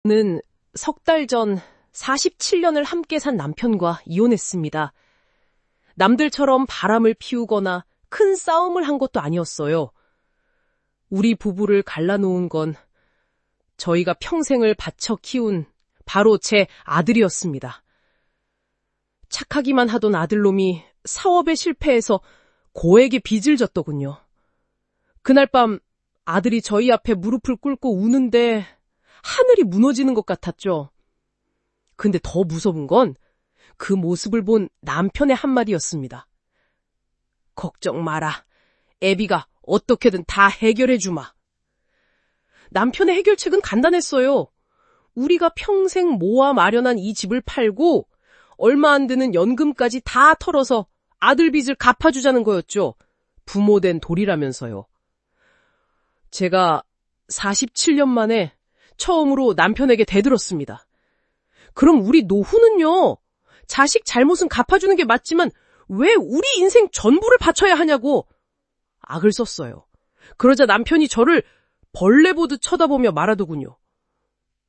저는 석 달 전 47년을 함께 산 남편과 이혼했습니다. 남들처럼 바람을 피우거나 큰 싸움을 한 것도 아니었어요. 우리 부부를 갈라놓은 건 저희가 평생을 바쳐 키운 바로 제 아들이었습니다. 착하기만 하던 아들놈이 사업에 실패해서 고액의 빚을 졌더군요. 그날 밤 아들이 저희 앞에 무릎을 꿇고 우는데 하늘이 무너지는 것 같았죠. 근데 더 무서운 건 그 모습을 본 남편의 한마디였습니다. 걱정 마라. 애비가 어떻게든 다 해결해 주마. 남편의 해결책은 간단했어요. 우리가 평생 모아 마련한 이 집을 팔고 얼마 안 되는 연금까지 다 털어서 아들 빚을 갚아주자는 거였죠. 부모된 돌이라면서요. 제가 47년 만에 처음으로 남편에게 대들었습니다. 그럼 우리 노후는요, 자식 잘못은 갚아주는 게 맞지만 왜 우리 인생 전부를 바쳐야 하냐고 악을 썼어요. 그러자 남편이 저를 벌레 보듯 쳐다보며 말하더군요.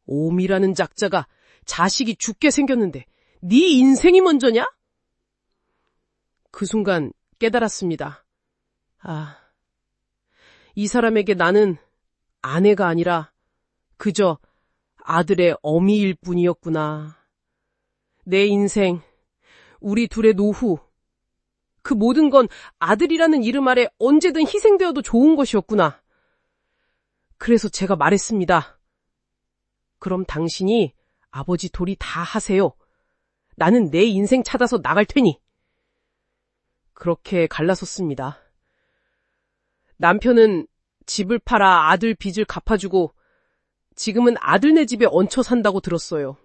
오미라는 작자가 자식이 죽게 생겼는데 네 인생이 먼저냐? 그 순간 깨달았습니다. 이 사람에게 나는 아내가 아니라 그저 아들의 어미일 뿐이었구나. 내 인생, 우리 둘의 노후, 그 모든 건 아들이라는 이름 아래 언제든 희생되어도 좋은 것이었구나. 그래서 제가 말했습니다. 그럼 당신이 아버지 도리 다 하세요. 나는 내 인생 찾아서 나갈 테니. 그렇게 갈라섰습니다. 남편은 집을 팔아 아들 빚을 갚아주고 지금은 아들네 집에 얹혀 산다고 들었어요.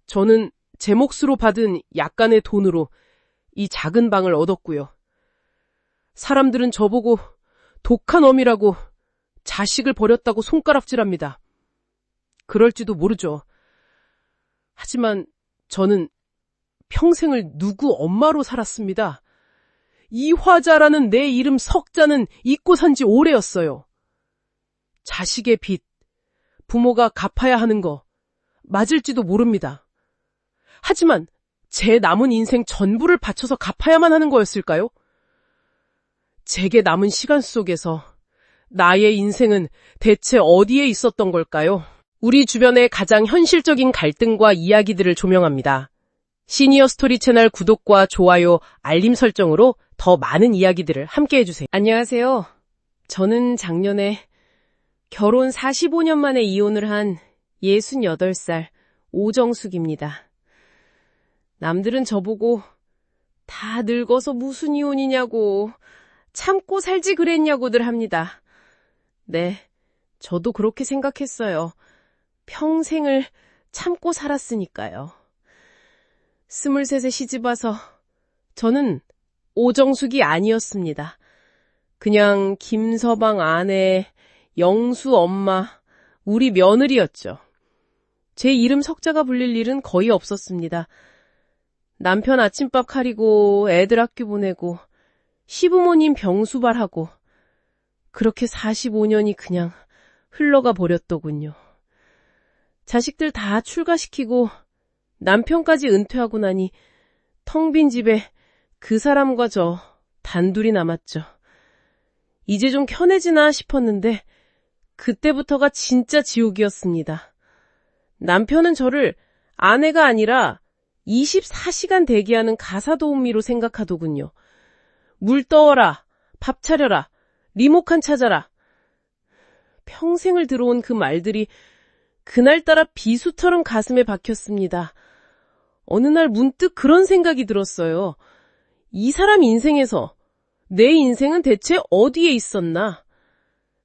저는 제 몫으로 받은 약간의 돈으로 이 작은 방을 얻었고요. 사람들은 저보고 독한 어미라고 자식을 버렸다고 손가락질합니다. 그럴지도 모르죠. 하지만 저는 평생을 누구 엄마로 살았습니다. 이화자라는 내 이름 석자는 잊고 산 지 오래였어요. 자식의 빚, 부모가 갚아야 하는 거 맞을지도 모릅니다. 하지만 제 남은 인생 전부를 바쳐서 갚아야만 하는 거였을까요? 제게 남은 시간 속에서 나의 인생은 대체 어디에 있었던 걸까요? 우리 주변의 가장 현실적인 갈등과 이야기들을 조명합니다. 시니어 스토리 채널 구독과 좋아요, 알림 설정으로 더 많은 이야기들을 함께 해주세요. 안녕하세요. 저는 작년에 결혼 45년 만에 이혼을 한 68살 오정숙입니다. 남들은 저보고 다 늙어서 무슨 이혼이냐고, 참고 살지 그랬냐고들 합니다. 네, 저도 그렇게 생각했어요. 평생을 참고 살았으니까요. 23에 시집와서 저는 오정숙이 아니었습니다. 그냥 김서방 아내, 영수 엄마, 우리 며느리였죠. 제 이름 석자가 불릴 일은 거의 없었습니다. 남편 아침밥 차리고 애들 학교 보내고 시부모님 병수발하고 그렇게 45년이 그냥 흘러가 버렸더군요. 자식들 다 출가시키고 남편까지 은퇴하고 나니 텅 빈 집에 그 사람과 저 단둘이 남았죠. 이제 좀 편해지나 싶었는데 그때부터가 진짜 지옥이었습니다. 남편은 저를 아내가 아니라 24시간 대기하는 가사도우미로 생각하더군요. 물 떠어라, 밥 차려라, 리모컨 찾아라. 평생을 들어온 그 말들이 그날따라 비수처럼 가슴에 박혔습니다. 어느 날 문득 그런 생각이 들었어요. 이 사람 인생에서 내 인생은 대체 어디에 있었나?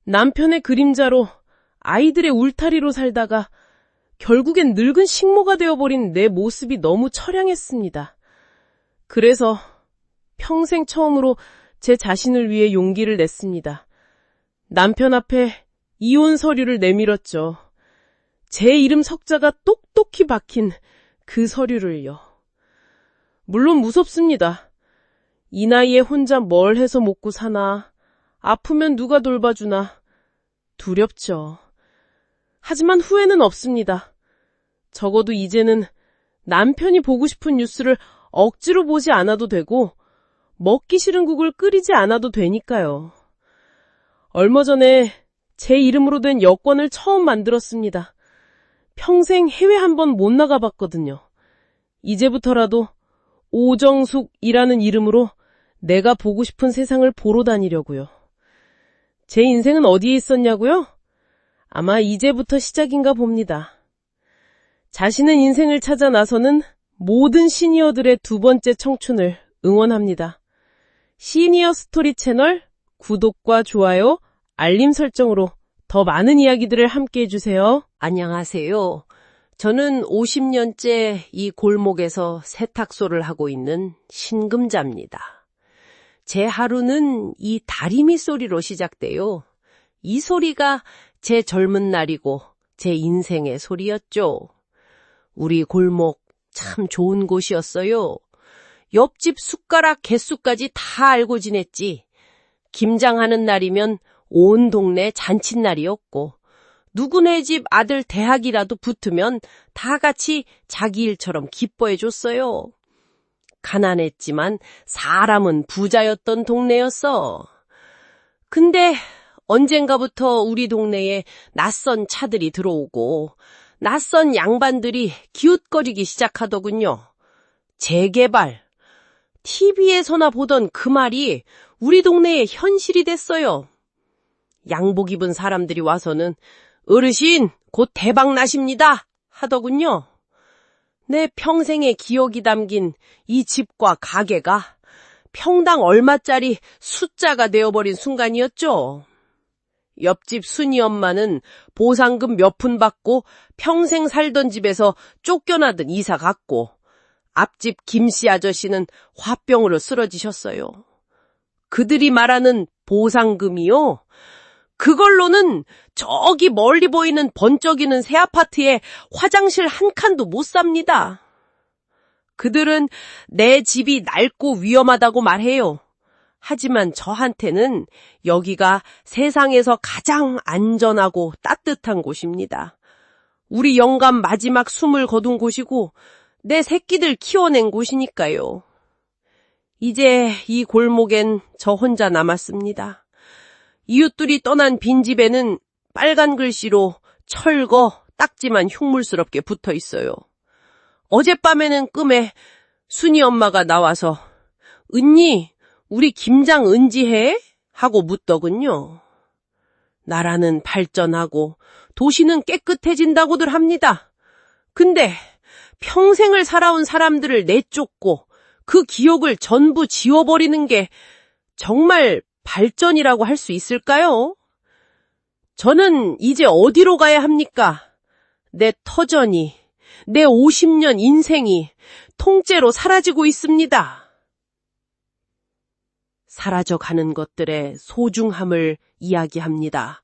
남편의 그림자로 아이들의 울타리로 살다가 결국엔 늙은 식모가 되어버린 내 모습이 너무 처량했습니다. 그래서 평생 처음으로 제 자신을 위해 용기를 냈습니다. 남편 앞에 이혼 서류를 내밀었죠. 제 이름 석자가 똑똑히 박힌 그 서류를요. 물론 무섭습니다. 이 나이에 혼자 뭘 해서 먹고 사나, 아프면 누가 돌봐주나, 두렵죠. 하지만 후회는 없습니다. 적어도 이제는 남편이 보고 싶은 뉴스를 억지로 보지 않아도 되고 먹기 싫은 국을 끓이지 않아도 되니까요. 얼마 전에 제 이름으로 된 여권을 처음 만들었습니다. 평생 해외 한 번 못 나가봤거든요. 이제부터라도 오정숙이라는 이름으로 내가 보고 싶은 세상을 보러 다니려고요. 제 인생은 어디에 있었냐고요? 아마 이제부터 시작인가 봅니다. 자신의 인생을 찾아 나서는 모든 시니어들의 두 번째 청춘을 응원합니다. 시니어 스토리 채널 구독과 좋아요, 알림 설정으로 더 많은 이야기들을 함께 해주세요. 안녕하세요. 저는 50년째 이 골목에서 세탁소를 하고 있는 신금자입니다. 제 하루는 이 다리미 소리로 시작돼요. 이 소리가 제 젊은 날이고 제 인생의 소리였죠. 우리 골목 참 좋은 곳이었어요. 옆집 숟가락 개수까지 다 알고 지냈지. 김장하는 날이면 온 동네 잔칫날이었고 누구네 집 아들 대학이라도 붙으면 다 같이 자기 일처럼 기뻐해줬어요. 가난했지만 사람은 부자였던 동네였어. 근데 언젠가부터 우리 동네에 낯선 차들이 들어오고 낯선 양반들이 기웃거리기 시작하더군요. 재개발. TV에서나 보던 그 말이 우리 동네의 현실이 됐어요. 양복 입은 사람들이 와서는 어르신 곧 대박 나십니다 하더군요. 내 평생의 기억이 담긴 이 집과 가게가 평당 얼마짜리 숫자가 되어버린 순간이었죠. 옆집 순이 엄마는 보상금 몇 푼 받고 평생 살던 집에서 쫓겨나던 이사 갔고 앞집 김씨 아저씨는 화병으로 쓰러지셨어요. 그들이 말하는 보상금이요? 그걸로는 저기 멀리 보이는 번쩍이는 새 아파트에 화장실 한 칸도 못 삽니다. 그들은 내 집이 낡고 위험하다고 말해요. 하지만 저한테는 여기가 세상에서 가장 안전하고 따뜻한 곳입니다. 우리 영감 마지막 숨을 거둔 곳이고 내 새끼들 키워낸 곳이니까요. 이제 이 골목엔 저 혼자 남았습니다. 이웃들이 떠난 빈집에는 빨간 글씨로 철거, 딱지만 흉물스럽게 붙어 있어요. 어젯밤에는 꿈에 순이 엄마가 나와서 은니, 우리 김장 은지해? 하고 묻더군요. 나라는 발전하고 도시는 깨끗해진다고들 합니다. 근데 평생을 살아온 사람들을 내쫓고 그 기억을 전부 지워버리는 게 정말 발전이라고 할 수 있을까요? 저는 이제 어디로 가야 합니까? 내 터전이, 내 50년 인생이 통째로 사라지고 있습니다. 사라져가는 것들의 소중함을 이야기합니다.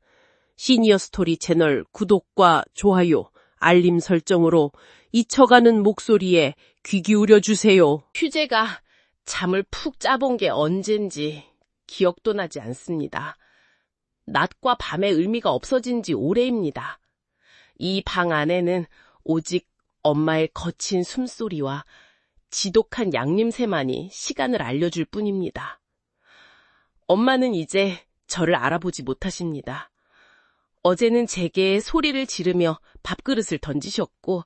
시니어 스토리 채널 구독과 좋아요, 알림 설정으로 잊혀가는 목소리에 귀 기울여 주세요. 휴재가 잠을 푹 짜본 게 언젠지 기억도 나지 않습니다. 낮과 밤의 의미가 없어진 지 오래입니다. 이 방 안에는 오직 엄마의 거친 숨소리와 지독한 양림새만이 시간을 알려줄 뿐입니다. 엄마는 이제 저를 알아보지 못하십니다. 어제는 제게 소리를 지르며 밥그릇을 던지셨고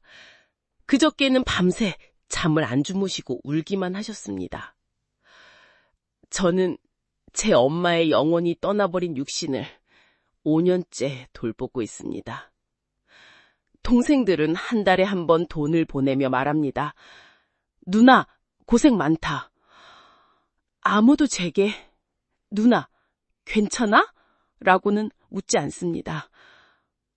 그저께는 밤새 잠을 안 주무시고 울기만 하셨습니다. 저는 제 엄마의 영원히 떠나버린 육신을 5년째 돌보고 있습니다. 동생들은 한 달에 한 번 돈을 보내며 말합니다. 누나, 고생 많다. 아무도 제게 누나, 괜찮아? 라고는 묻지 않습니다.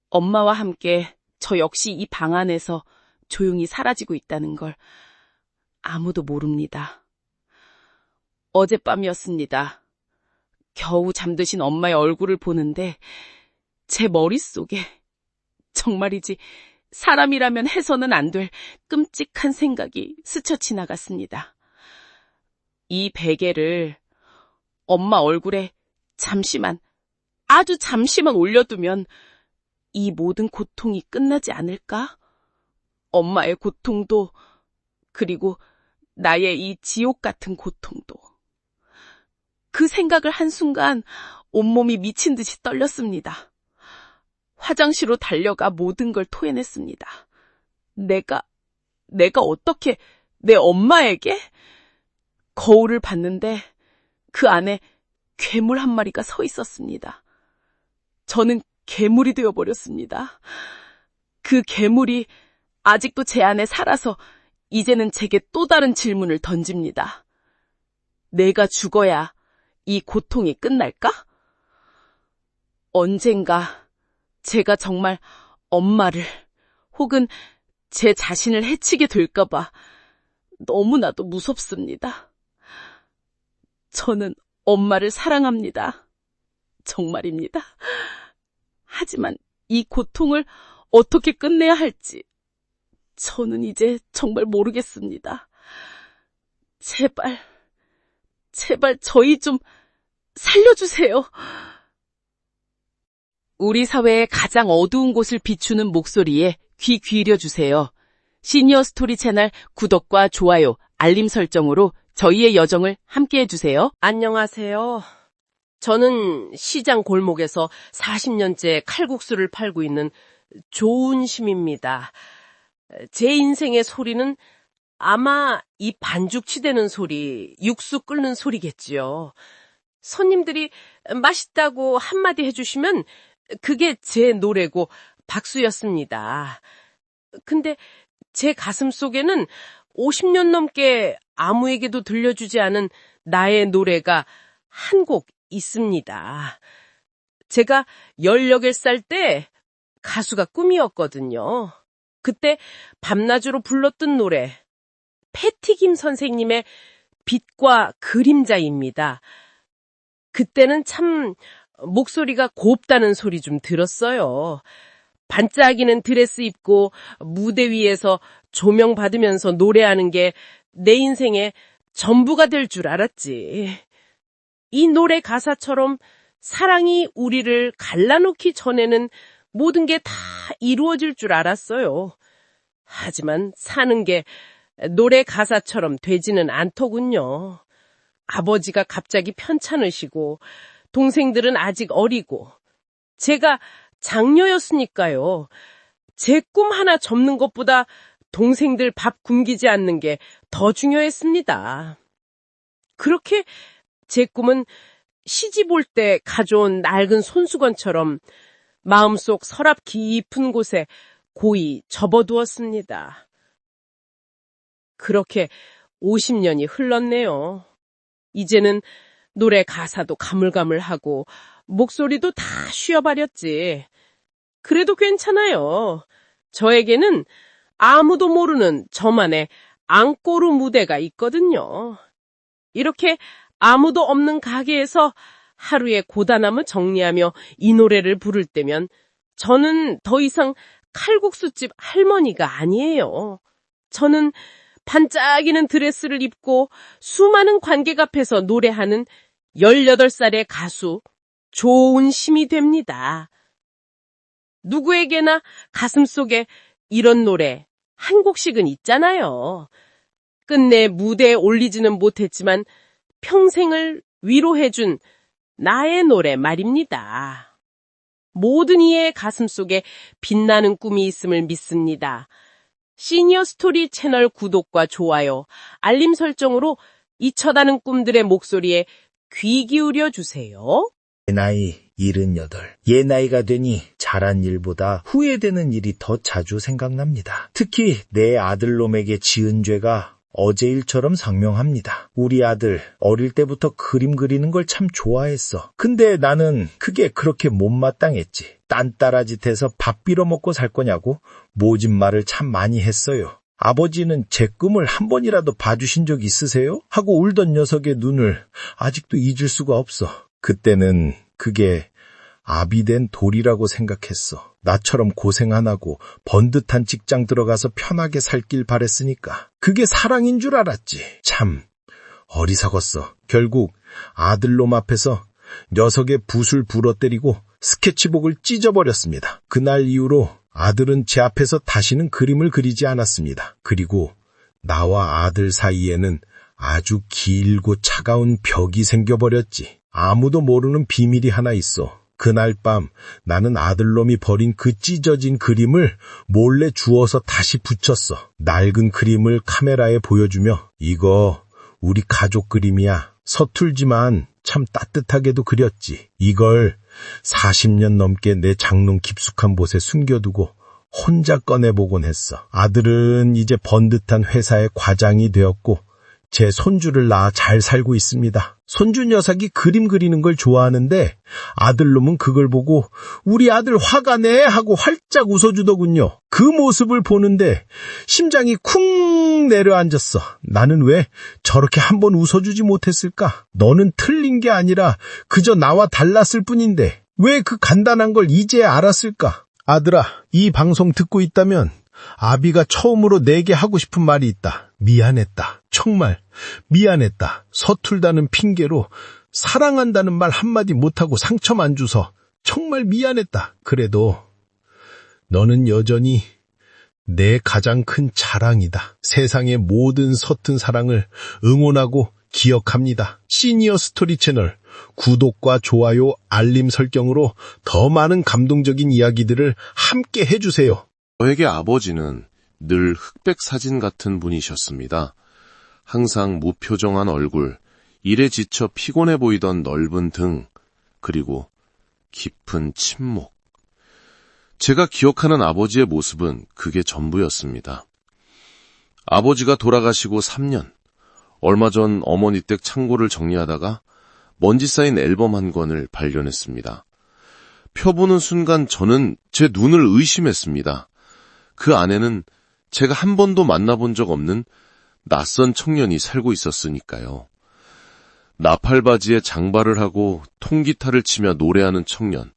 엄마와 함께 저 역시 이 방 안에서 조용히 사라지고 있다는 걸 아무도 모릅니다. 어젯밤이었습니다. 겨우 잠드신 엄마의 얼굴을 보는데 제 머릿속에 정말이지 사람이라면 해서는 안 될 끔찍한 생각이 스쳐 지나갔습니다. 이 베개를 엄마 얼굴에 잠시만, 아주 잠시만 올려두면 이 모든 고통이 끝나지 않을까? 엄마의 고통도, 그리고 나의 이 지옥 같은 고통도. 그 생각을 한순간 온몸이 미친 듯이 떨렸습니다. 화장실로 달려가 모든 걸 토해냈습니다. 내가 어떻게 내 엄마에게? 거울을 봤는데 그 안에 괴물 한 마리가 서 있었습니다. 저는 괴물이 되어버렸습니다. 그 괴물이 아직도 제 안에 살아서 이제는 제게 또 다른 질문을 던집니다. 내가 죽어야 이 고통이 끝날까? 언젠가 제가 정말 엄마를 혹은 제 자신을 해치게 될까봐 너무나도 무섭습니다. 저는 엄마를 사랑합니다. 정말입니다. 하지만 이 고통을 어떻게 끝내야 할지 저는 이제 정말 모르겠습니다. 제발 저희 좀 살려주세요. 우리 사회의 가장 어두운 곳을 비추는 목소리에 귀 기울여주세요. 시니어 스토리 채널 구독과 좋아요, 알림 설정으로 저희의 여정을 함께해주세요. 안녕하세요. 저는 시장 골목에서 40년째 칼국수를 팔고 있는 조은심입니다. 제 인생의 소리는 아마 이 반죽 치대는 소리, 육수 끓는 소리겠지요. 손님들이 맛있다고 한마디 해주시면 그게 제 노래고 박수였습니다. 근데 제 가슴 속에는 50년 넘게 아무에게도 들려주지 않은 나의 노래가 한 곡 있습니다. 제가 16살 때 가수가 꿈이었거든요. 그때 밤낮으로 불렀던 노래, 패티김 선생님의 빛과 그림자입니다. 그때는 참 목소리가 곱다는 소리 좀 들었어요. 반짝이는 드레스 입고 무대 위에서 조명 받으면서 노래하는 게 내 인생의 전부가 될 줄 알았지. 이 노래 가사처럼 사랑이 우리를 갈라놓기 전에는 모든 게 다 이루어질 줄 알았어요. 하지만 사는 게 노래 가사처럼 되지는 않더군요. 아버지가 갑자기 편찮으시고 동생들은 아직 어리고 제가 장녀였으니까요. 제 꿈 하나 접는 것보다 동생들 밥 굶기지 않는 게 더 중요했습니다. 그렇게 제 꿈은 시집 올 때 가져온 낡은 손수건처럼 마음속 서랍 깊은 곳에 고이 접어두었습니다. 그렇게 50년이 흘렀네요. 이제는 노래 가사도 가물가물하고 목소리도 다 쉬어버렸지. 그래도 괜찮아요. 저에게는 아무도 모르는 저만의 앙꼬르 무대가 있거든요. 이렇게 아무도 없는 가게에서 하루의 고단함을 정리하며 이 노래를 부를 때면 저는 더 이상 칼국수집 할머니가 아니에요. 저는 반짝이는 드레스를 입고 수많은 관객 앞에서 노래하는 18살의 가수 조은심이 됩니다. 누구에게나 가슴속에 이런 노래 한 곡씩은 있잖아요. 끝내 무대에 올리지는 못했지만 평생을 위로해준 나의 노래 말입니다. 모든 이의 가슴속에 빛나는 꿈이 있음을 믿습니다. 시니어 스토리 채널 구독과 좋아요, 알림 설정으로 잊혀다는 꿈들의 목소리에 귀 기울여 주세요. 나이 78. 얘 나이가 되니 잘한 일보다 후회되는 일이 더 자주 생각납니다. 특히 내 아들놈에게 지은 죄가 어제 일처럼 상명합니다. 우리 아들 어릴 때부터 그림 그리는 걸 참 좋아했어. 근데 나는 그게 그렇게 못마땅했지. 딴따라짓해서 밥 빌어먹고 살 거냐고 모진 말을 참 많이 했어요. 아버지는 제 꿈을 한 번이라도 봐주신 적 있으세요? 하고 울던 녀석의 눈을 아직도 잊을 수가 없어. 그때는 그게 아비된 돌이라고 생각했어. 나처럼 고생 안 하고 번듯한 직장 들어가서 편하게 살길 바랬으니까. 그게 사랑인 줄 알았지. 참 어리석었어. 결국 아들놈 앞에서 녀석의 붓을 불어때리고 스케치북을 찢어버렸습니다. 그날 이후로 아들은 제 앞에서 다시는 그림을 그리지 않았습니다. 그리고 나와 아들 사이에는 아주 길고 차가운 벽이 생겨버렸지. 아무도 모르는 비밀이 하나 있어. 그날 밤 나는 아들놈이 버린 그 찢어진 그림을 몰래 주워서 다시 붙였어. 낡은 그림을 카메라에 보여주며 이거 우리 가족 그림이야. 서툴지만 참 따뜻하게도 그렸지. 이걸 40년 넘게 내 장롱 깊숙한 곳에 숨겨두고 혼자 꺼내보곤 했어. 아들은 이제 번듯한 회사의 과장이 되었고 제 손주를 낳아 잘 살고 있습니다. 손주 녀석이 그림 그리는 걸 좋아하는데 아들놈은 그걸 보고 우리 아들 화가 내 하고 활짝 웃어주더군요. 그 모습을 보는데 심장이 쿵 내려앉았어. 나는 왜 저렇게 한번 웃어주지 못했을까? 너는 틀린 게 아니라 그저 나와 달랐을 뿐인데 왜 그 간단한 걸 이제 알았을까? 아들아, 이 방송 듣고 있다면 아비가 처음으로 내게 하고 싶은 말이 있다. 미안했다. 정말 미안했다. 서툴다는 핑계로 사랑한다는 말 한마디 못하고 상처만 주서 정말 미안했다. 그래도 너는 여전히 내 가장 큰 자랑이다. 세상의 모든 서툰 사랑을 응원하고 기억합니다. 시니어 스토리 채널 구독과 좋아요, 알림 설정으로 더 많은 감동적인 이야기들을 함께 해주세요. 저에게 아버지는 늘 흑백 사진 같은 분이셨습니다. 항상 무표정한 얼굴, 일에 지쳐 피곤해 보이던 넓은 등, 그리고 깊은 침묵. 제가 기억하는 아버지의 모습은 그게 전부였습니다. 아버지가 돌아가시고 3년, 얼마 전 어머니 댁 창고를 정리하다가 먼지 쌓인 앨범 한 권을 발견했습니다. 펴보는 순간 저는 제 눈을 의심했습니다. 그 안에는 제가 한 번도 만나본 적 없는 낯선 청년이 살고 있었으니까요. 나팔바지에 장발을 하고 통기타를 치며 노래하는 청년,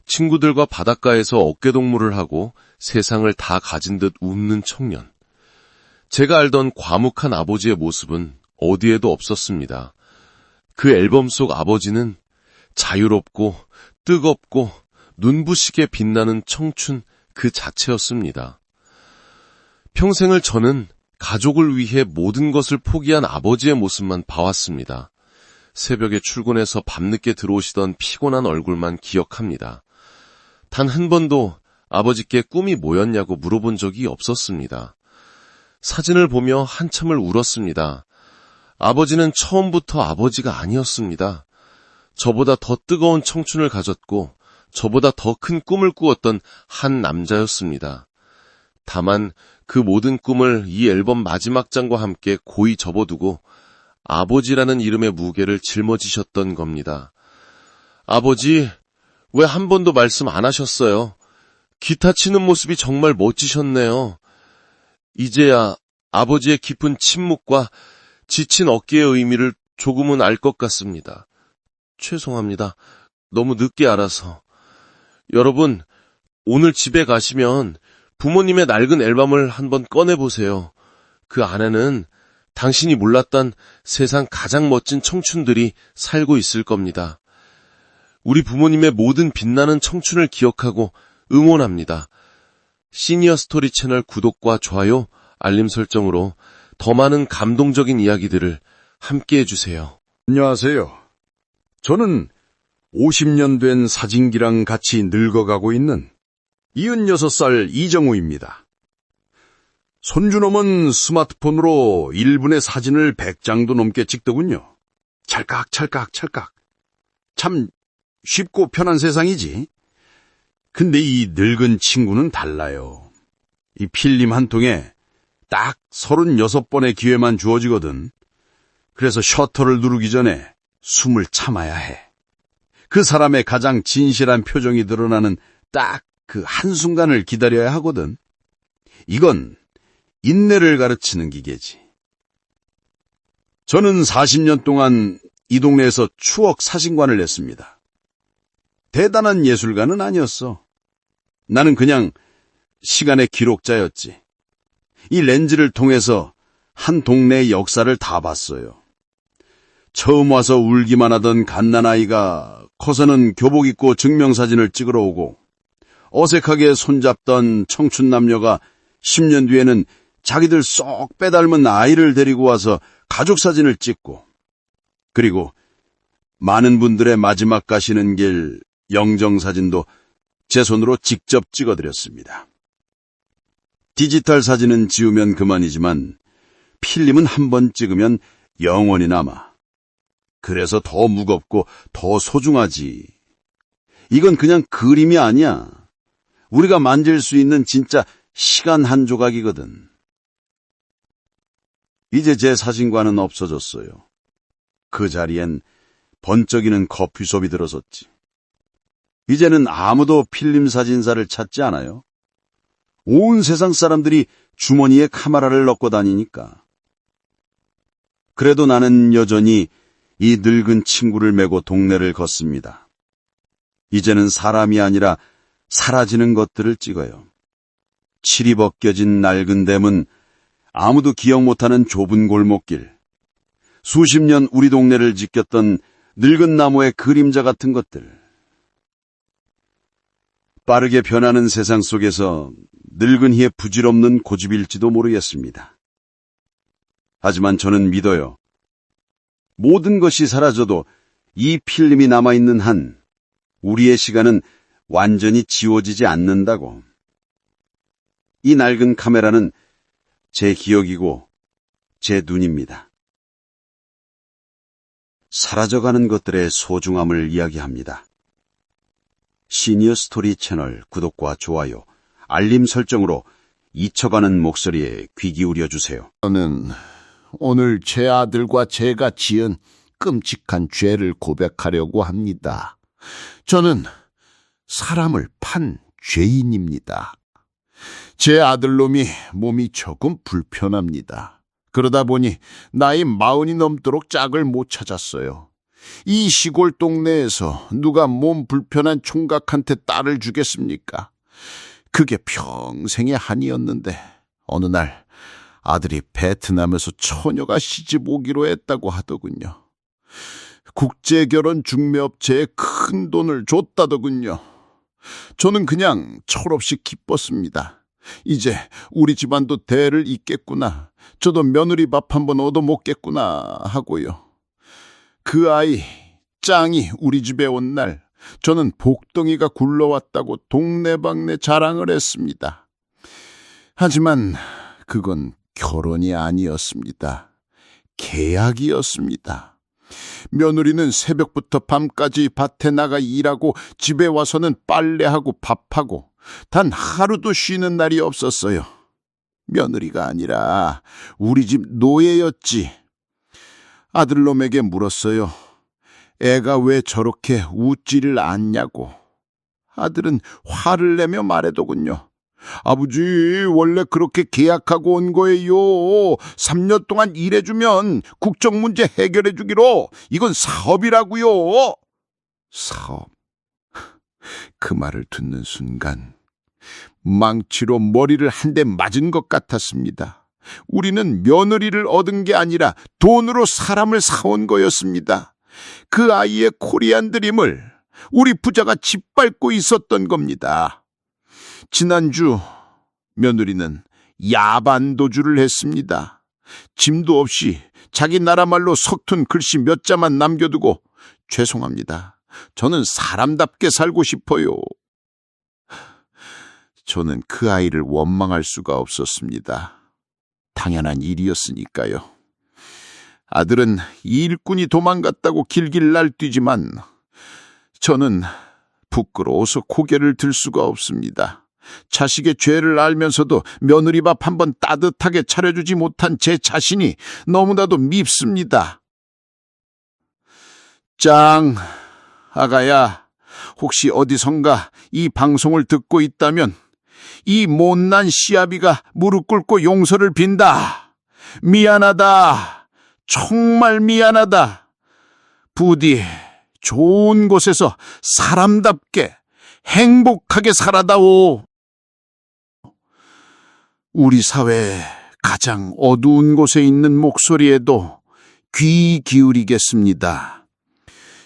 친구들과 바닷가에서 어깨동무를 하고 세상을 다 가진 듯 웃는 청년. 제가 알던 과묵한 아버지의 모습은 어디에도 없었습니다. 그 앨범 속 아버지는 자유롭고 뜨겁고 눈부시게 빛나는 청춘 그 자체였습니다. 평생을 저는 가족을 위해 모든 것을 포기한 아버지의 모습만 봐왔습니다. 새벽에 출근해서 밤늦게 들어오시던 피곤한 얼굴만 기억합니다. 단 한 번도 아버지께 꿈이 뭐였냐고 물어본 적이 없었습니다. 사진을 보며 한참을 울었습니다. 아버지는 처음부터 아버지가 아니었습니다. 저보다 더 뜨거운 청춘을 가졌고 저보다 더 큰 꿈을 꾸었던 한 남자였습니다. 다만 그 모든 꿈을 이 앨범 마지막 장과 함께 고이 접어두고 아버지라는 이름의 무게를 짊어지셨던 겁니다. 아버지, 왜 한 번도 말씀 안 하셨어요? 기타 치는 모습이 정말 멋지셨네요. 이제야 아버지의 깊은 침묵과 지친 어깨의 의미를 조금은 알 것 같습니다. 죄송합니다. 너무 늦게 알아서. 여러분, 오늘 집에 가시면 부모님의 낡은 앨범을 한번 꺼내보세요. 그 안에는 당신이 몰랐던 세상 가장 멋진 청춘들이 살고 있을 겁니다. 우리 부모님의 모든 빛나는 청춘을 기억하고 응원합니다. 시니어 스토리 채널 구독과 좋아요, 알림 설정으로 더 많은 감동적인 이야기들을 함께 해주세요. 안녕하세요. 저는 50년 된 사진기랑 같이 늙어가고 있는 76살 이정우입니다. 손주놈은 스마트폰으로 1분에 사진을 100장도 넘게 찍더군요. 찰칵찰칵찰칵. 참 쉽고 편한 세상이지. 근데 이 늙은 친구는 달라요. 이 필름 한 통에 딱 36번의 기회만 주어지거든. 그래서 셔터를 누르기 전에 숨을 참아야 해. 그 사람의 가장 진실한 표정이 드러나는 딱 그 한순간을 기다려야 하거든. 이건 인내를 가르치는 기계지. 저는 40년 동안 이 동네에서 추억 사진관을 냈습니다. 대단한 예술가는 아니었어. 나는 그냥 시간의 기록자였지. 이 렌즈를 통해서 한 동네의 역사를 다 봤어요. 처음 와서 울기만 하던 갓난아이가 커서는 교복 입고 증명사진을 찍으러 오고, 어색하게 손잡던 청춘 남녀가 10년 뒤에는 자기들 쏙 빼닮은 아이를 데리고 와서 가족사진을 찍고, 그리고 많은 분들의 마지막 가시는 길 영정사진도 제 손으로 직접 찍어드렸습니다. 디지털 사진은 지우면 그만이지만 필름은 한 번 찍으면 영원히 남아. 그래서 더 무겁고 더 소중하지. 이건 그냥 그림이 아니야. 우리가 만질 수 있는 진짜 시간 한 조각이거든. 이제 제 사진관은 없어졌어요. 그 자리엔 번쩍이는 커피숍이 들어섰지. 이제는 아무도 필름 사진사를 찾지 않아요. 온 세상 사람들이 주머니에 카메라를 넣고 다니니까. 그래도 나는 여전히 이 늙은 친구를 메고 동네를 걷습니다. 이제는 사람이 아니라 사라지는 것들을 찍어요. 칠이 벗겨진 낡은 대문, 아무도 기억 못하는 좁은 골목길, 수십 년 우리 동네를 지켰던 늙은 나무의 그림자 같은 것들. 빠르게 변하는 세상 속에서 늙은이의 부질없는 고집일지도 모르겠습니다. 하지만 저는 믿어요. 모든 것이 사라져도 이 필름이 남아있는 한 우리의 시간은 완전히 지워지지 않는다고. 이 낡은 카메라는 제 기억이고 제 눈입니다. 사라져가는 것들의 소중함을 이야기합니다. 시니어 스토리 채널 구독과 좋아요, 알림 설정으로 잊혀가는 목소리에 귀 기울여 주세요. 저는 오늘 제 아들과 제가 지은 끔찍한 죄를 고백하려고 합니다. 저는 사람을 판 죄인입니다. 제 아들놈이 몸이 조금 불편합니다. 그러다 보니 나이 40이 넘도록 짝을 못 찾았어요. 이 시골 동네에서 누가 몸 불편한 총각한테 딸을 주겠습니까? 그게 평생의 한이었는데 어느 날 아들이 베트남에서 처녀가 시집 오기로 했다고 하더군요. 국제결혼 중매업체에 큰 돈을 줬다더군요. 저는 그냥 철없이 기뻤습니다. 이제 우리 집안도 대를 잇겠구나. 저도 며느리 밥 한번 얻어먹겠구나 하고요. 그 아이, 짱이 우리 집에 온 날 저는 복덩이가 굴러왔다고 동네방네 자랑을 했습니다. 하지만 그건 결혼이 아니었습니다. 계약이었습니다. 며느리는 새벽부터 밤까지 밭에 나가 일하고 집에 와서는 빨래하고 밥하고 단 하루도 쉬는 날이 없었어요. 며느리가 아니라 우리 집 노예였지. 아들놈에게 물었어요. 애가 왜 저렇게 웃지를 않냐고. 아들은 화를 내며 말하더군요. 아버지, 원래 그렇게 계약하고 온 거예요. 3년 동안 일해주면 국정문제 해결해주기로. 이건 사업이라고요. 사업. 그 말을 듣는 순간 망치로 머리를 한 대 맞은 것 같았습니다. 우리는 며느리를 얻은 게 아니라 돈으로 사람을 사온 거였습니다. 그 아이의 코리안 드림을 우리 부자가 짓밟고 있었던 겁니다. 지난주 며느리는 야반도주를 했습니다. 짐도 없이 자기 나라 말로 서툰 글씨 몇 자만 남겨두고 죄송합니다. 저는 사람답게 살고 싶어요. 저는 그 아이를 원망할 수가 없었습니다. 당연한 일이었으니까요. 아들은 일꾼이 도망갔다고 길길 날뛰지만 저는 부끄러워서 고개를 들 수가 없습니다. 자식의 죄를 알면서도 며느리 밥 한번 따뜻하게 차려주지 못한 제 자신이 너무나도 밉습니다. 짱, 아가야, 혹시 어디선가 이 방송을 듣고 있다면 이 못난 시아비가 무릎 꿇고 용서를 빈다. 미안하다. 정말 미안하다. 부디 좋은 곳에서 사람답게 행복하게 살아다오. 우리 사회의 가장 어두운 곳에 있는 목소리에도 귀 기울이겠습니다.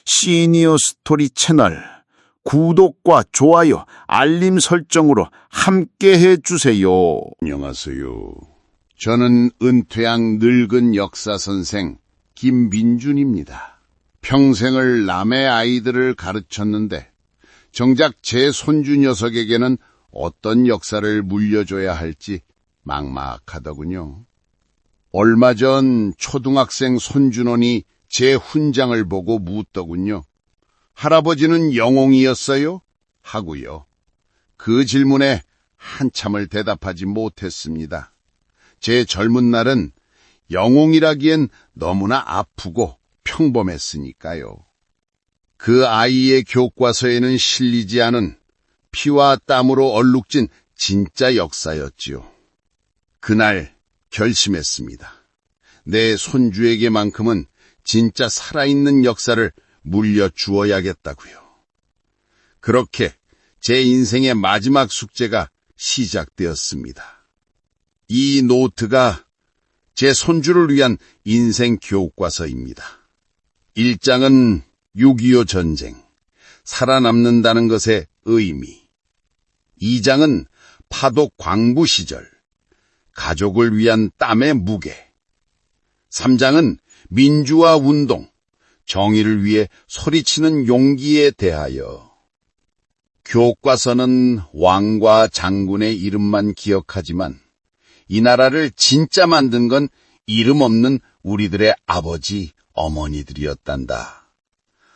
시니어 스토리 채널 구독과 좋아요, 알림 설정으로 함께 해주세요. 안녕하세요. 저는 은퇴한 늙은 역사선생 김민준입니다. 평생을 남의 아이들을 가르쳤는데 정작 제 손주 녀석에게는 어떤 역사를 물려줘야 할지 막막하더군요. 얼마 전 초등학생 손주논이 제 훈장을 보고 묻더군요. 할아버지는 영웅이었어요? 하고요. 그 질문에 한참을 대답하지 못했습니다. 제 젊은 날은 영웅이라기엔 너무나 아프고 평범했으니까요. 그 아이의 교과서에는 실리지 않은 피와 땀으로 얼룩진 진짜 역사였지요. 그날 결심했습니다. 내 손주에게만큼은 진짜 살아있는 역사를 물려주어야겠다고요. 그렇게 제 인생의 마지막 숙제가 시작되었습니다. 이 노트가 제 손주를 위한 인생 교과서입니다. 1장은 6.25 전쟁, 살아남는다는 것의 의미. 2장은 파독 광부 시절, 가족을 위한 땀의 무게. 3장은 민주화 운동, 정의를 위해 소리치는 용기에 대하여. 교과서는 왕과 장군의 이름만 기억하지만 이 나라를 진짜 만든 건 이름 없는 우리들의 아버지, 어머니들이었단다.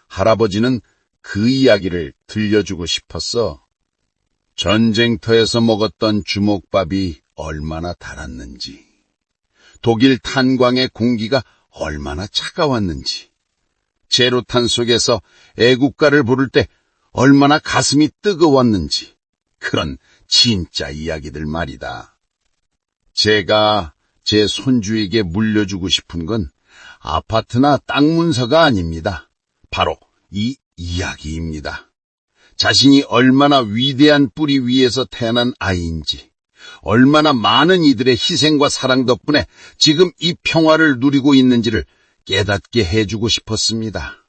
할아버지는 그 이야기를 들려주고 싶었어. 전쟁터에서 먹었던 주먹밥이 얼마나 달았는지, 독일 탄광의 공기가 얼마나 차가웠는지, 제로탄 속에서 애국가를 부를 때 얼마나 가슴이 뜨거웠는지, 그런 진짜 이야기들 말이다. 제가 제 손주에게 물려주고 싶은 건 아파트나 땅 문서가 아닙니다. 바로 이 이야기입니다. 자신이 얼마나 위대한 뿌리 위에서 태어난 아이인지, 얼마나 많은 이들의 희생과 사랑 덕분에 지금 이 평화를 누리고 있는지를 깨닫게 해주고 싶었습니다.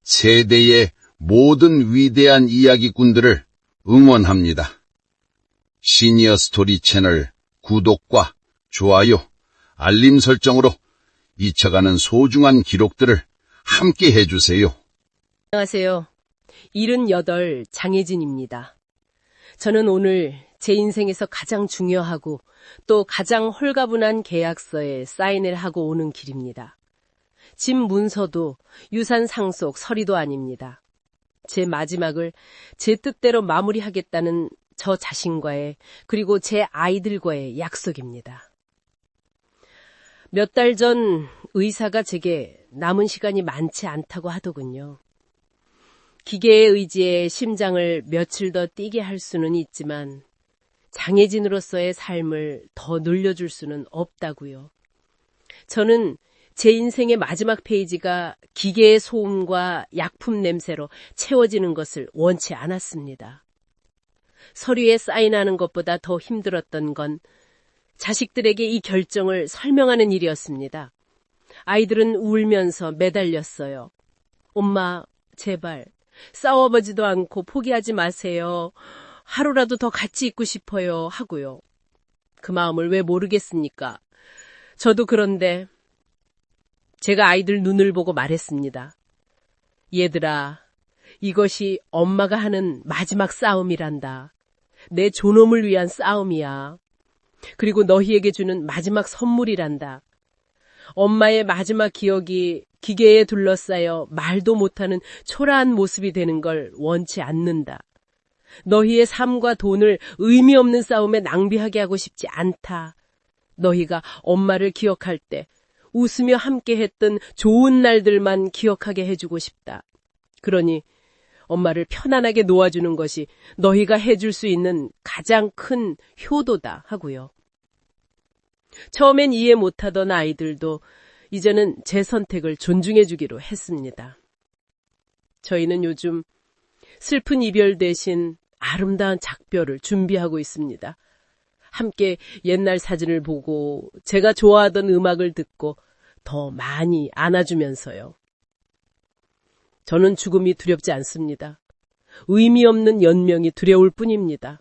세대의 모든 위대한 이야기꾼들을 응원합니다. 시니어 스토리 채널 구독과 좋아요, 알림 설정으로 잊혀가는 소중한 기록들을 함께 해주세요. 안녕하세요. 78 장혜진입니다. 저는 오늘 제 인생에서 가장 중요하고 또 가장 홀가분한 계약서에 사인을 하고 오는 길입니다. 집 문서도 유산 상속 서류도 아닙니다. 제 마지막을 제 뜻대로 마무리하겠다는 저 자신과의, 그리고 제 아이들과의 약속입니다. 몇 달 전 의사가 제게 남은 시간이 많지 않다고 하더군요. 기계의 의지에 심장을 며칠 더 뛰게 할 수는 있지만 장혜진으로서의 삶을 더 늘려줄 수는 없다고요. 저는 제 인생의 마지막 페이지가 기계의 소음과 약품 냄새로 채워지는 것을 원치 않았습니다. 서류에 사인하는 것보다 더 힘들었던 건 자식들에게 이 결정을 설명하는 일이었습니다. 아이들은 울면서 매달렸어요. 엄마, 제발 싸워보지도 않고 포기하지 마세요. 하루라도 더 같이 있고 싶어요. 하고요. 그 마음을 왜 모르겠습니까? 저도 그런데 제가 아이들 눈을 보고 말했습니다. 얘들아, 이것이 엄마가 하는 마지막 싸움이란다. 내 존엄을 위한 싸움이야. 그리고 너희에게 주는 마지막 선물이란다. 엄마의 마지막 기억이 기계에 둘러싸여 말도 못하는 초라한 모습이 되는 걸 원치 않는다. 너희의 삶과 돈을 의미 없는 싸움에 낭비하게 하고 싶지 않다. 너희가 엄마를 기억할 때 웃으며 함께했던 좋은 날들만 기억하게 해주고 싶다. 그러니 엄마를 편안하게 놓아주는 것이 너희가 해줄 수 있는 가장 큰 효도다 하고요. 처음엔 이해 못하던 아이들도 이제는 제 선택을 존중해 주기로 했습니다. 저희는 요즘 슬픈 이별 대신 아름다운 작별을 준비하고 있습니다. 함께 옛날 사진을 보고 제가 좋아하던 음악을 듣고 더 많이 안아주면서요. 저는 죽음이 두렵지 않습니다. 의미 없는 연명이 두려울 뿐입니다.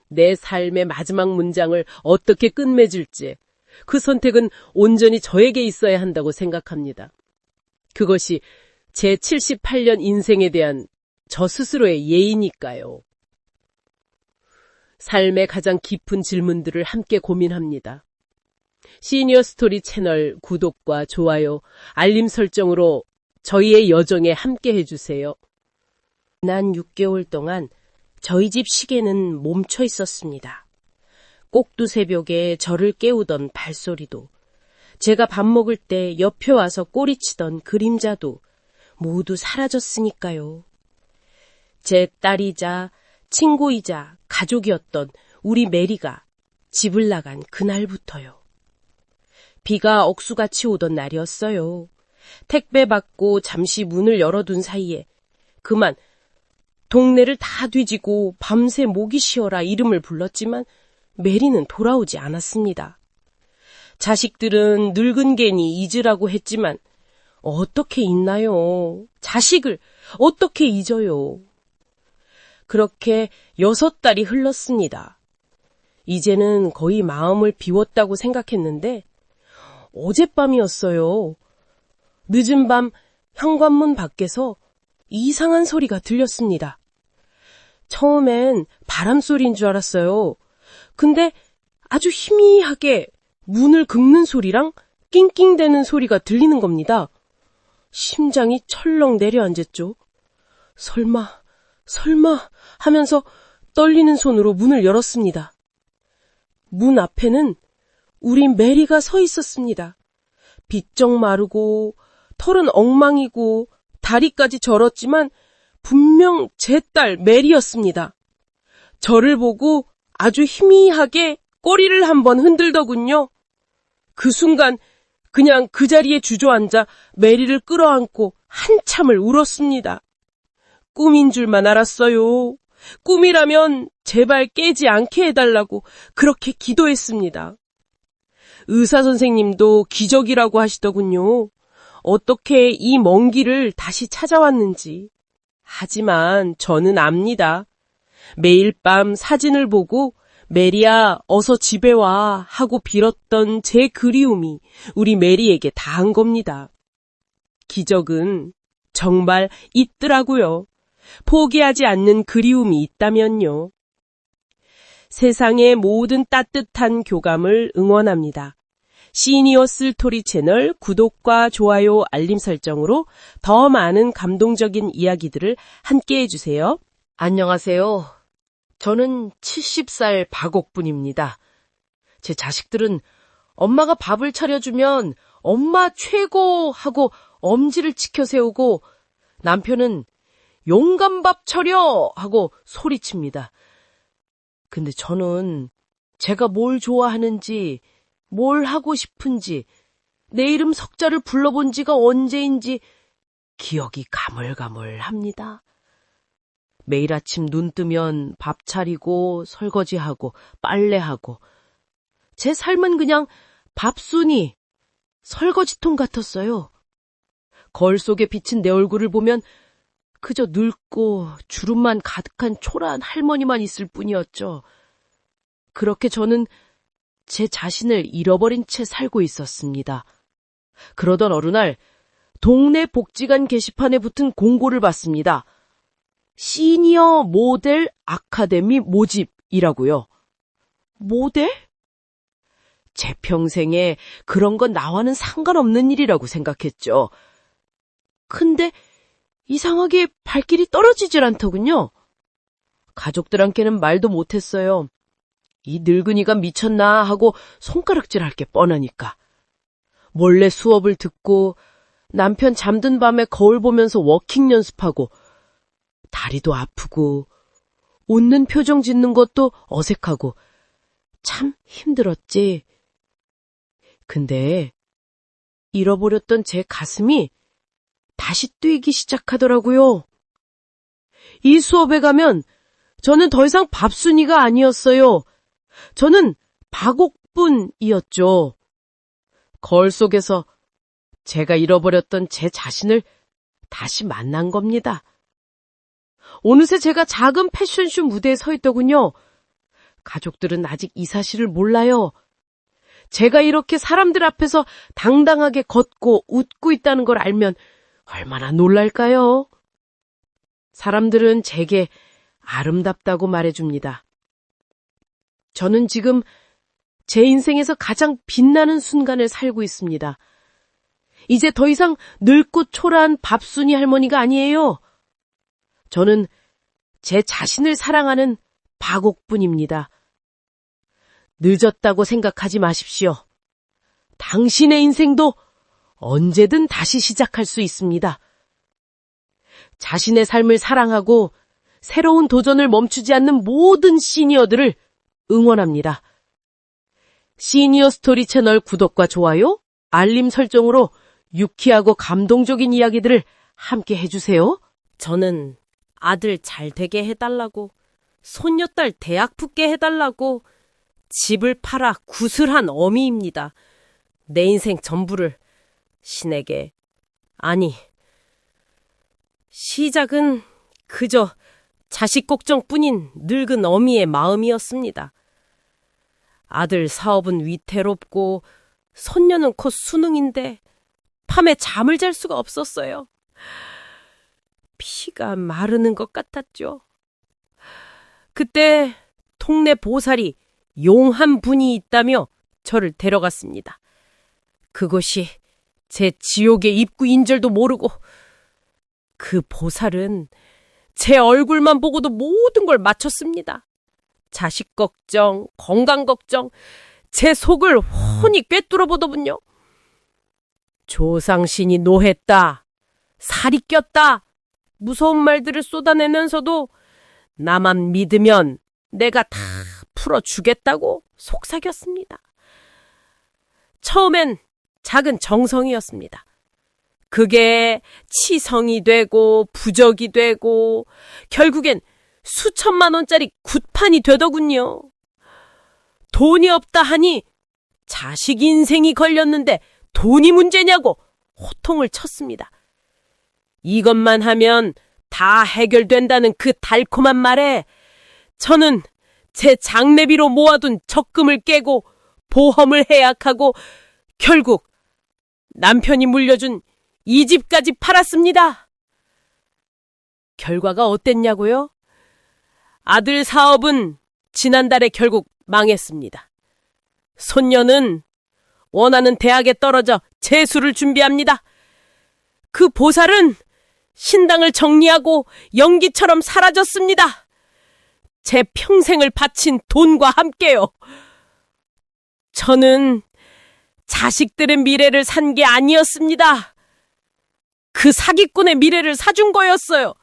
내 삶의 마지막 문장을 어떻게 끝맺을지 그 선택은 온전히 저에게 있어야 한다고 생각합니다. 그것이 제 78년 인생에 대한 저 스스로의 예의니까요. 삶의 가장 깊은 질문들을 함께 고민합니다. 시니어 스토리 채널 구독과 좋아요, 알림 설정으로 저희의 여정에 함께 해주세요. 지난 6개월 동안 저희 집 시계는 멈춰 있었습니다. 꼭두 새벽에 저를 깨우던 발소리도, 제가 밥 먹을 때 옆에 와서 꼬리치던 그림자도 모두 사라졌으니까요. 제 딸이자 친구이자 가족이었던 우리 메리가 집을 나간 그날부터요. 비가 억수같이 오던 날이었어요. 택배 받고 잠시 문을 열어둔 사이에 그만 동네를 다 뒤지고 밤새 목이 쉬어라 이름을 불렀지만 메리는 돌아오지 않았습니다. 자식들은 늙은 개니 잊으라고 했지만 어떻게 잊나요? 자식을 어떻게 잊어요? 그렇게 6달이 흘렀습니다. 이제는 거의 마음을 비웠다고 생각했는데 어젯밤이었어요. 늦은 밤 현관문 밖에서 이상한 소리가 들렸습니다. 처음엔 바람소리인 줄 알았어요. 근데 아주 희미하게 문을 긁는 소리랑 낑낑대는 소리가 들리는 겁니다. 심장이 철렁 내려앉았죠. 설마 하면서 떨리는 손으로 문을 열었습니다. 문 앞에는 우리 메리가 서 있었습니다. 비쩍 마르고 털은 엉망이고 다리까지 절었지만 분명 제 딸 메리였습니다. 저를 보고 아주 희미하게 꼬리를 한번 흔들더군요. 그 순간 그냥 그 자리에 주저앉아 메리를 끌어안고 한참을 울었습니다. 꿈인 줄만 알았어요. 꿈이라면 제발 깨지 않게 해달라고 그렇게 기도했습니다. 의사 선생님도 기적이라고 하시더군요. 어떻게 이 먼 길을 다시 찾아왔는지. 하지만 저는 압니다. 매일 밤 사진을 보고 메리야 어서 집에 와 하고 빌었던 제 그리움이 우리 메리에게 닿은 겁니다. 기적은 정말 있더라고요. 포기하지 않는 그리움이 있다면요. 세상의 모든 따뜻한 교감을 응원합니다. 시니어 스토리 채널 구독과 좋아요 알림 설정으로 더 많은 감동적인 이야기들을 함께 해주세요. 안녕하세요. 저는 70살 박옥분입니다. 제 자식들은 엄마가 밥을 차려주면 엄마 최고 하고 엄지를 치켜 세우고 남편은 용감밥 차려 하고 소리칩니다. 근데 저는 제가 뭘 좋아하는지 뭘 하고 싶은지 내 이름 석자를 불러본 지가 언제인지 기억이 가물가물합니다. 매일 아침 눈 뜨면 밥 차리고 설거지하고 빨래하고 제 삶은 그냥 밥순이 설거지통 같았어요. 거울 속에 비친 내 얼굴을 보면 그저 늙고 주름만 가득한 초라한 할머니만 있을 뿐이었죠. 그렇게 저는 제 자신을 잃어버린 채 살고 있었습니다. 그러던 어느 날 동네 복지관 게시판에 붙은 공고를 봤습니다. 시니어 모델 아카데미 모집이라고요. 모델? 제 평생에 그런 건 나와는 상관없는 일이라고 생각했죠. 근데 이상하게 발길이 떨어지질 않더군요. 가족들한테는 말도 못했어요. 이 늙은이가 미쳤나 하고 손가락질할 게 뻔하니까. 몰래 수업을 듣고 남편 잠든 밤에 거울 보면서 워킹 연습하고 다리도 아프고 웃는 표정 짓는 것도 어색하고 참 힘들었지. 근데 잃어버렸던 제 가슴이 다시 뛰기 시작하더라고요. 이 수업에 가면 저는 더 이상 밥순이가 아니었어요. 저는 박옥분이었죠. 거울 속에서 제가 잃어버렸던 제 자신을 다시 만난 겁니다. 어느새 제가 작은 패션쇼 무대에 서 있더군요. 가족들은 아직 이 사실을 몰라요. 제가 이렇게 사람들 앞에서 당당하게 걷고 웃고 있다는 걸 알면 얼마나 놀랄까요? 사람들은 제게 아름답다고 말해줍니다. 저는 지금 제 인생에서 가장 빛나는 순간을 살고 있습니다. 이제 더 이상 늙고 초라한 밥순이 할머니가 아니에요. 저는 제 자신을 사랑하는 박옥분입니다. 늦었다고 생각하지 마십시오. 당신의 인생도 언제든 다시 시작할 수 있습니다. 자신의 삶을 사랑하고 새로운 도전을 멈추지 않는 모든 시니어들을 응원합니다. 시니어 스토리 채널 구독과 좋아요, 알림 설정으로 유쾌하고 감동적인 이야기들을 함께 해주세요. 저는 아들 잘 되게 해달라고, 손녀딸 대학 붙게 해달라고 집을 팔아 구슬한 어미입니다. 내 인생 전부를 신에게, 아니, 시작은 그저 자식 걱정뿐인 늙은 어미의 마음이었습니다. 아들 사업은 위태롭고 손녀는 곧 수능인데 밤에 잠을 잘 수가 없었어요. 피가 마르는 것 같았죠. 그때 동네 보살이 용 한 분이 있다며 저를 데려갔습니다. 그것이 제 지옥의 입구인 줄도 모르고, 그 보살은 제 얼굴만 보고도 모든 걸 맞췄습니다. 자식 걱정, 건강 걱정, 제 속을 훤히 꿰뚫어 보더군요. 조상신이 노했다, 살이 꼈다, 무서운 말들을 쏟아내면서도 나만 믿으면 내가 다 풀어주겠다고 속삭였습니다. 처음엔 작은 정성이었습니다. 그게 치성이 되고 부적이 되고 결국엔 수천만 원짜리 굿판이 되더군요. 돈이 없다 하니 자식 인생이 걸렸는데 돈이 문제냐고 호통을 쳤습니다. 이것만 하면 다 해결된다는 그 달콤한 말에 저는 제 장례비로 모아둔 적금을 깨고 보험을 해약하고 결국 남편이 물려준 이 집까지 팔았습니다. 결과가 어땠냐고요? 아들 사업은 지난달에 결국 망했습니다. 손녀는 원하는 대학에 떨어져 재수를 준비합니다. 그 보살은 신당을 정리하고 연기처럼 사라졌습니다. 제 평생을 바친 돈과 함께요. 저는 자식들의 미래를 산 게 아니었습니다. 그 사기꾼의 미래를 사준 거였어요.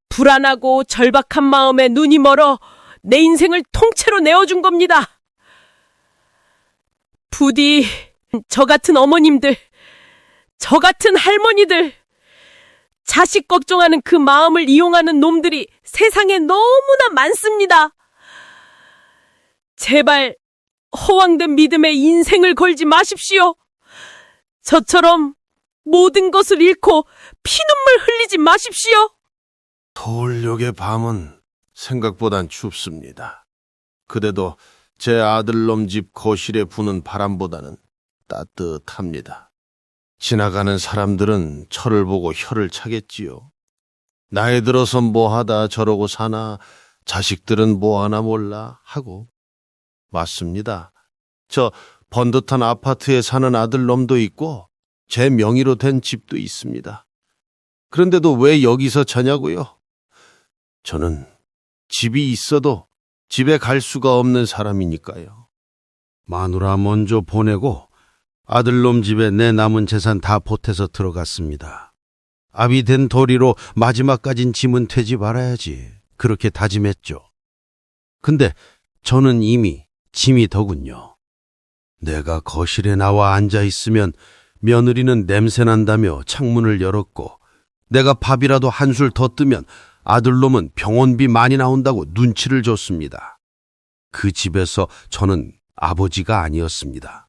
불안하고 절박한 마음에 눈이 멀어 내 인생을 통째로 내어준 겁니다. 부디 저 같은 어머님들, 저 같은 할머니들, 자식 걱정하는 그 마음을 이용하는 놈들이 세상에 너무나 많습니다. 제발 허황된 믿음에 인생을 걸지 마십시오. 저처럼 모든 것을 잃고 피눈물 흘리지 마십시오. 서울역의 밤은 생각보단 춥습니다. 그래도 제 아들놈 집 거실에 부는 바람보다는 따뜻합니다. 지나가는 사람들은 저를 보고 혀를 차겠지요. 나이 들어서 뭐하다 저러고 사나, 자식들은 뭐하나 몰라 하고. 맞습니다. 저 번듯한 아파트에 사는 아들놈도 있고 제 명의로 된 집도 있습니다. 그런데도 왜 여기서 자냐고요? 저는 집이 있어도 집에 갈 수가 없는 사람이니까요. 마누라 먼저 보내고 아들놈 집에 내 남은 재산 다 보태서 들어갔습니다. 압이 된 도리로 마지막까진 짐은 되지 말아야지, 그렇게 다짐했죠. 근데 저는 이미 짐이 더군요. 내가 거실에 나와 앉아 있으면 며느리는 냄새난다며 창문을 열었고, 내가 밥이라도 한술 더 뜨면 아들놈은 병원비 많이 나온다고 눈치를 줬습니다. 그 집에서 저는 아버지가 아니었습니다.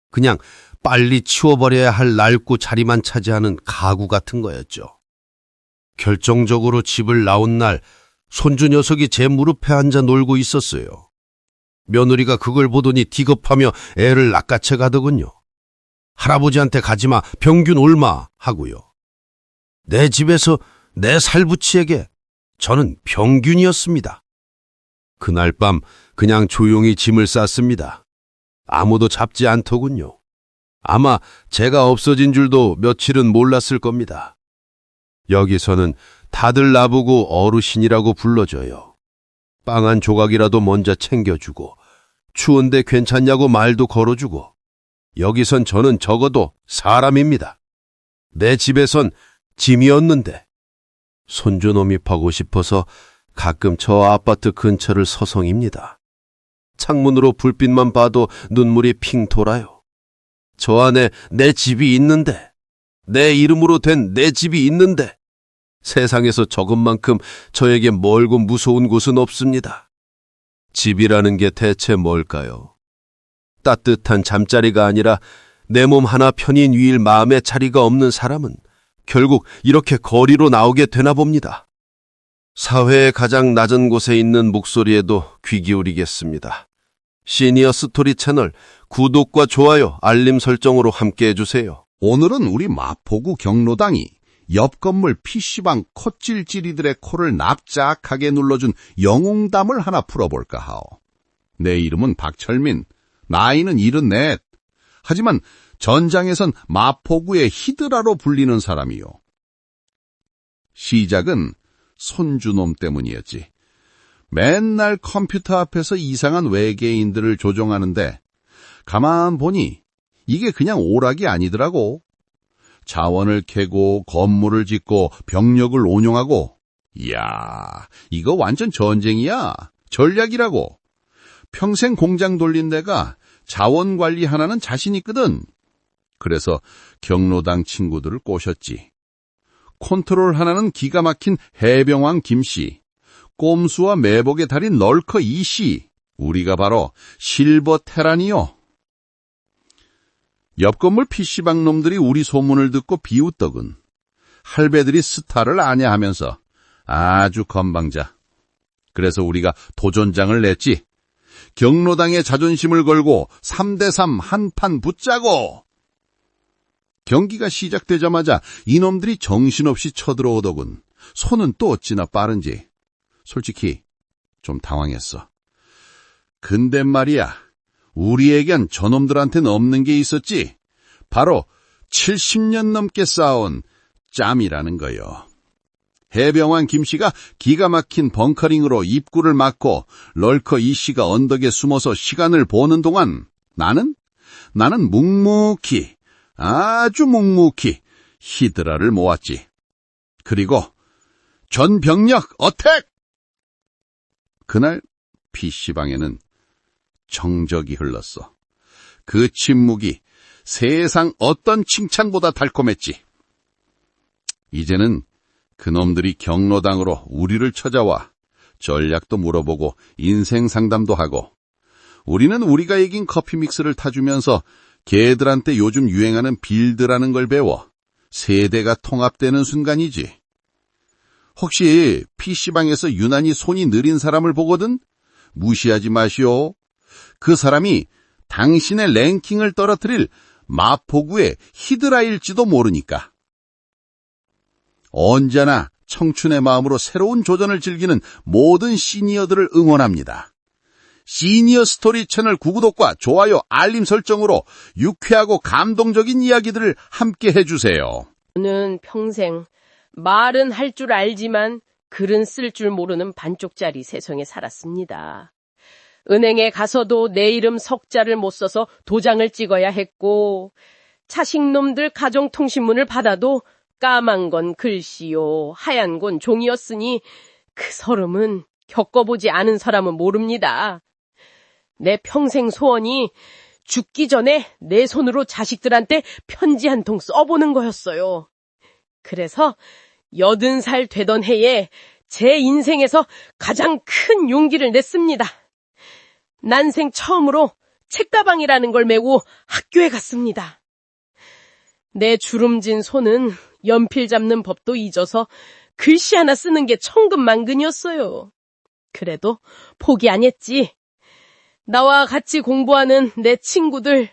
그냥 빨리 치워버려야 할 낡고 자리만 차지하는 가구 같은 거였죠. 결정적으로 집을 나온 날 손주 녀석이 제 무릎에 앉아 놀고 있었어요. 며느리가 그걸 보더니 디겁하며 애를 낚아채 가더군요. 할아버지한테 가지마, 병균 옮아 하고요. 내 집에서 내 살부치에게 저는 병균이었습니다. 그날 밤 그냥 조용히 짐을 쌌습니다. 아무도 잡지 않더군요. 아마 제가 없어진 줄도 며칠은 몰랐을 겁니다. 여기서는 다들 나보고 어르신이라고 불러줘요. 빵 한 조각이라도 먼저 챙겨주고 추운데 괜찮냐고 말도 걸어주고 여기선 저는 적어도 사람입니다. 내 집에선 짐이었는데 손주 놈입하고 싶어서 가끔 저 아파트 근처를 서성입니다. 창문으로 불빛만 봐도 눈물이 핑 돌아요. 저 안에 내 집이 있는데, 내 이름으로 된 내 집이 있는데 세상에서 저것만큼 저에게 멀고 무서운 곳은 없습니다. 집이라는 게 대체 뭘까요? 따뜻한 잠자리가 아니라 내 몸 하나 편히 누일 마음의 자리가 없는 사람은 결국 이렇게 거리로 나오게 되나 봅니다. 사회의 가장 낮은 곳에 있는 목소리에도 귀 기울이겠습니다. 시니어 스토리 채널 구독과 좋아요, 알림 설정으로 함께 해주세요. 오늘은 우리 마포구 경로당이 옆 건물 PC방 콧질질이들의 코를 납작하게 눌러준 영웅담을 하나 풀어볼까 하오. 내 이름은 박철민, 나이는 74. 하지만 전장에선 마포구의 히드라로 불리는 사람이요. 시작은 손주놈 때문이었지. 맨날 컴퓨터 앞에서 이상한 외계인들을 조종하는데 가만 보니 이게 그냥 오락이 아니더라고. 자원을 캐고 건물을 짓고 병력을 운용하고, 이야, 이거 완전 전쟁이야. 전략이라고. 평생 공장 돌린 데가 자원 관리 하나는 자신 있거든. 그래서 경로당 친구들을 꼬셨지. 컨트롤 하나는 기가 막힌 해병왕 김씨, 꼼수와 매복의 달인 널커 이씨, 우리가 바로 실버 테란이요. 옆 건물 PC방 놈들이 우리 소문을 듣고 비웃더군. 할배들이 스타를 아냐 하면서 아주 건방져. 그래서 우리가 도전장을 냈지. 경로당의 자존심을 걸고 3대3 한판 붙자고. 경기가 시작되자마자 이놈들이 정신없이 쳐들어오더군. 손은 또 어찌나 빠른지. 솔직히 좀 당황했어. 근데 말이야, 우리에겐 저놈들한테는 없는 게 있었지. 바로 70년 넘게 쌓아온 짬이라는 거요. 해병왕 김씨가 기가 막힌 벙커링으로 입구를 막고 럴커 이씨가 언덕에 숨어서 시간을 보는 동안 나는 묵묵히, 아주 묵묵히 히드라를 모았지. 그리고 전 병력 어택! 그날 PC방에는 정적이 흘렀어. 그 침묵이 세상 어떤 칭찬보다 달콤했지. 이제는 그놈들이 경로당으로 우리를 찾아와 전략도 물어보고 인생 상담도 하고, 우리는 우리가 이긴 커피 믹스를 타주면서 걔들한테 요즘 유행하는 빌드라는 걸 배워 세대가 통합되는 순간이지. 혹시 PC방에서 유난히 손이 느린 사람을 보거든 무시하지 마시오. 그 사람이 당신의 랭킹을 떨어뜨릴 마포구의 히드라일지도 모르니까. 언제나 청춘의 마음으로 새로운 도전을 즐기는 모든 시니어들을 응원합니다. 시니어 스토리 채널 구독과 좋아요, 알림 설정으로 유쾌하고 감동적인 이야기들을 함께 해주세요. 저는 평생 말은 할 줄 알지만 글은 쓸 줄 모르는 반쪽짜리 세상에 살았습니다. 은행에 가서도 내 이름 석자를 못 써서 도장을 찍어야 했고, 자식놈들 가정통신문을 받아도 까만 건 글씨요, 하얀 건 종이였으니 그 서름은 겪어보지 않은 사람은 모릅니다. 내 평생 소원이 죽기 전에 내 손으로 자식들한테 편지 한 통 써보는 거였어요. 그래서 80살 되던 해에 제 인생에서 가장 큰 용기를 냈습니다. 난생 처음으로 책가방이라는 걸 메고 학교에 갔습니다. 내 주름진 손은 연필 잡는 법도 잊어서 글씨 하나 쓰는 게 천근만근이었어요. 그래도 포기 안 했지. 나와 같이 공부하는 내 친구들,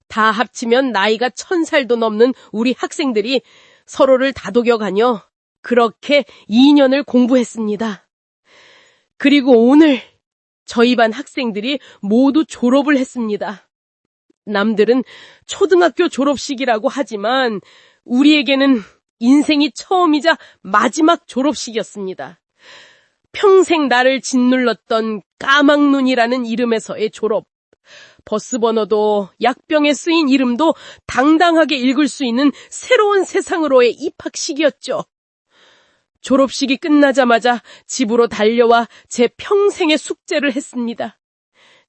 다 합치면 나이가 1000살도 넘는 우리 학생들이 서로를 다독여가며 그렇게 2년을 공부했습니다. 그리고 오늘 저희 반 학생들이 모두 졸업을 했습니다. 남들은 초등학교 졸업식이라고 하지만 우리에게는 인생이 처음이자 마지막 졸업식이었습니다. 평생 나를 짓눌렀던 까막눈이라는 이름에서의 졸업. 버스 번호도 약병에 쓰인 이름도 당당하게 읽을 수 있는 새로운 세상으로의 입학식이었죠. 졸업식이 끝나자마자 집으로 달려와 제 평생의 숙제를 했습니다.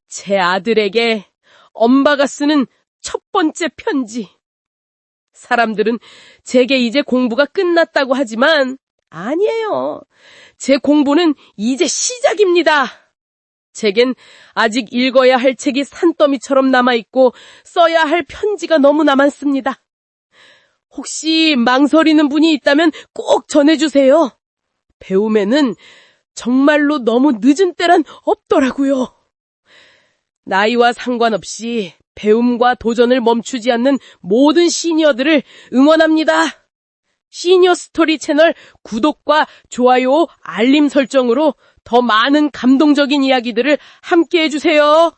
제 아들에게 엄마가 쓰는 첫 번째 편지. 사람들은 제게 이제 공부가 끝났다고 하지만 아니에요. 제 공부는 이제 시작입니다. 제겐 아직 읽어야 할 책이 산더미처럼 남아있고 써야 할 편지가 너무나 많습니다. 혹시 망설이는 분이 있다면 꼭 전해주세요. 배움에는 정말로 너무 늦은 때란 없더라고요. 나이와 상관없이 배움과 도전을 멈추지 않는 모든 시니어들을 응원합니다. 시니어 스토리 채널 구독과 좋아요, 알림 설정으로 더 많은 감동적인 이야기들을 함께 해주세요.